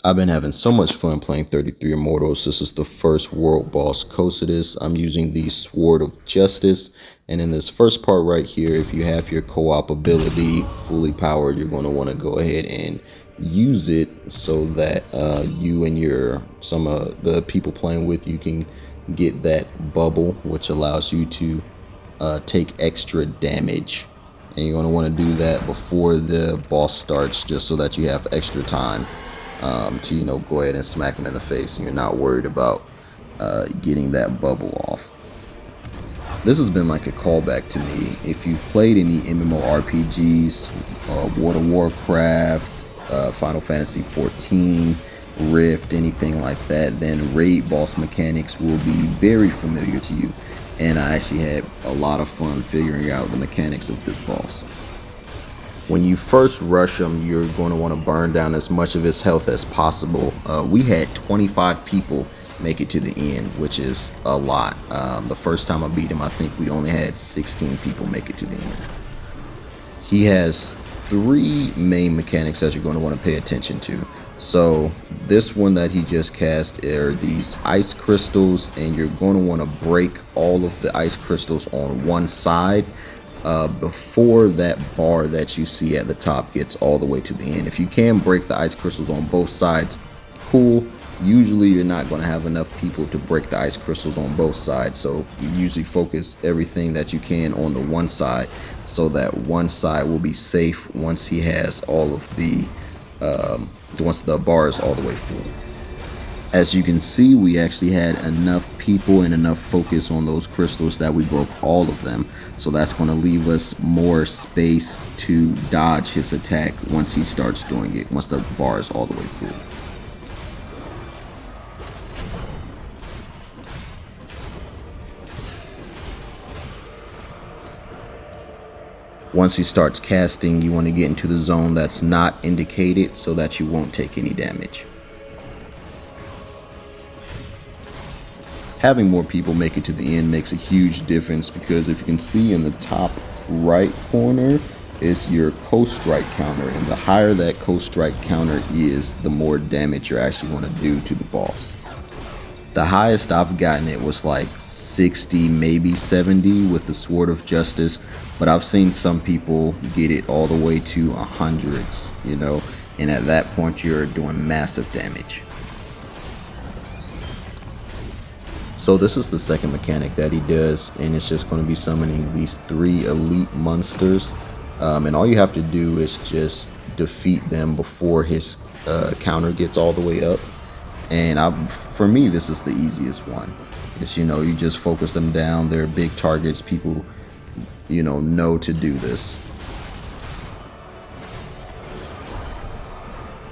I've been having so much fun playing 33 Immortals. This is the first world boss, Cocytus. I'm using the Sword of Justice. And in this first part right here, if you have your co-op ability fully powered, you're going to want to go ahead and use it so that you and some of the people playing with you can get that bubble, which allows you to take extra damage. And you're going to want to do that before the boss starts, just so that you have extra time to go ahead and smack him in the face and you're not worried about getting that bubble off. This has been like a callback to me. If you've played any MMORPGs, World of Warcraft, Final Fantasy 14, Rift, anything like that, then raid boss mechanics will be very familiar to you. And I actually had a lot of fun figuring out the mechanics of this boss. When you first rush him, you're going to want to burn down as much of his health as possible. We had 25 people make it to the end, which is a lot. The first time I beat him, I think we only had 16 people make it to the end. He has 3 main mechanics that you're going to want to pay attention to. So this one that he just cast are these ice crystals, and you're going to want to break all of the ice crystals on one side before that bar that you see at the top gets all the way to the end. If you can break the ice crystals on both sides, cool. Usually you're not going to have enough people to break the ice crystals on both sides, so you usually focus everything that you can on the one side, so that one side will be safe once he has all of the once the bar is all the way full. As you can see, we actually had enough people and enough focus on those crystals that we broke all of them. So that's going to leave us more space to dodge his attack once he starts doing it, once the bar is all the way full. Once he starts casting, you want to get into the zone that's not indicated so that you won't take any damage. Having more people make it to the end makes a huge difference, because if you can see in the top right corner is your co-strike counter, and the higher that co-strike counter is, the more damage you're actually going to do to the boss. The highest I've gotten it was like 60, maybe 70 with the Sword of Justice, but I've seen some people get it all the way to hundreds, and at that point you're doing massive damage. So this is the second mechanic that he does, and it's just going to be summoning these 3 elite monsters, and all you have to do is just defeat them before his counter gets all the way up. And for me, this is the easiest one. It's, you just focus them down. They're big targets. People know to do this.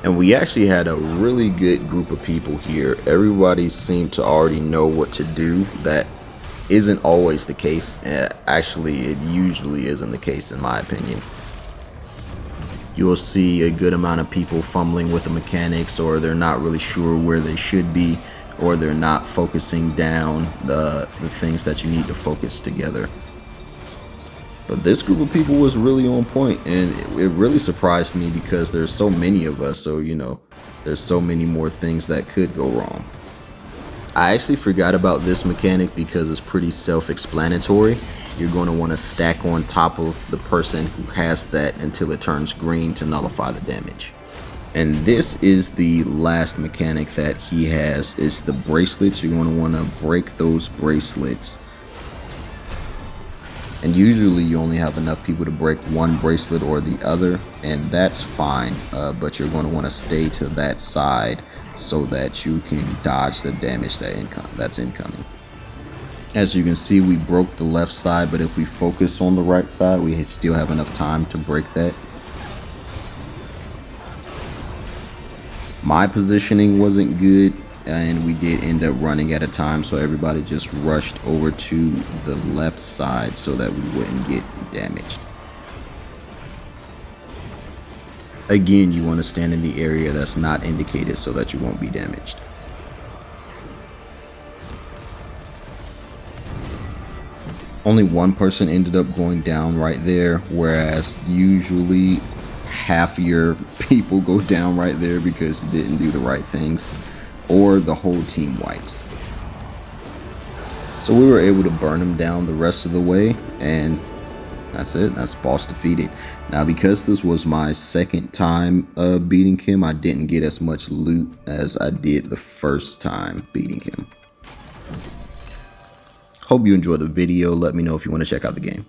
And we actually had a really good group of people here. Everybody seemed to already know what to do. That isn't always the case. Actually, it usually isn't the case, in my opinion. You'll see a good amount of people fumbling with the mechanics, or they're not really sure where they should be, or they're not focusing down the things that you need to focus together. But this group of people was really on point, and it really surprised me, because there's so many of us, so there's so many more things that could go wrong. I actually forgot about this mechanic because it's pretty self-explanatory. You're going to want to stack on top of the person who has that until it turns green to nullify the damage. And this is the last mechanic that he has. It's the bracelets. You're going to want to break those bracelets. And usually you only have enough people to break one bracelet or the other, and that's fine, but you're going to want to stay to that side so that you can dodge the damage that's incoming. As you can see, we broke the left side, but if we focus on the right side, we still have enough time to break that. My positioning wasn't good, and we did end up running out of time, so everybody just rushed over to the left side so that we wouldn't get damaged. Again, you want to stand in the area that's not indicated so that you won't be damaged. Only one person ended up going down right there, whereas usually half your people go down right there because you didn't do the right things, or the whole team wipes. So we were able to burn him down the rest of the way, and that's it. That's boss defeated. Now, because this was my second time beating him, I didn't get as much loot as I did the first time beating him. Hope you enjoyed the video. Let me know if you want to check out the game.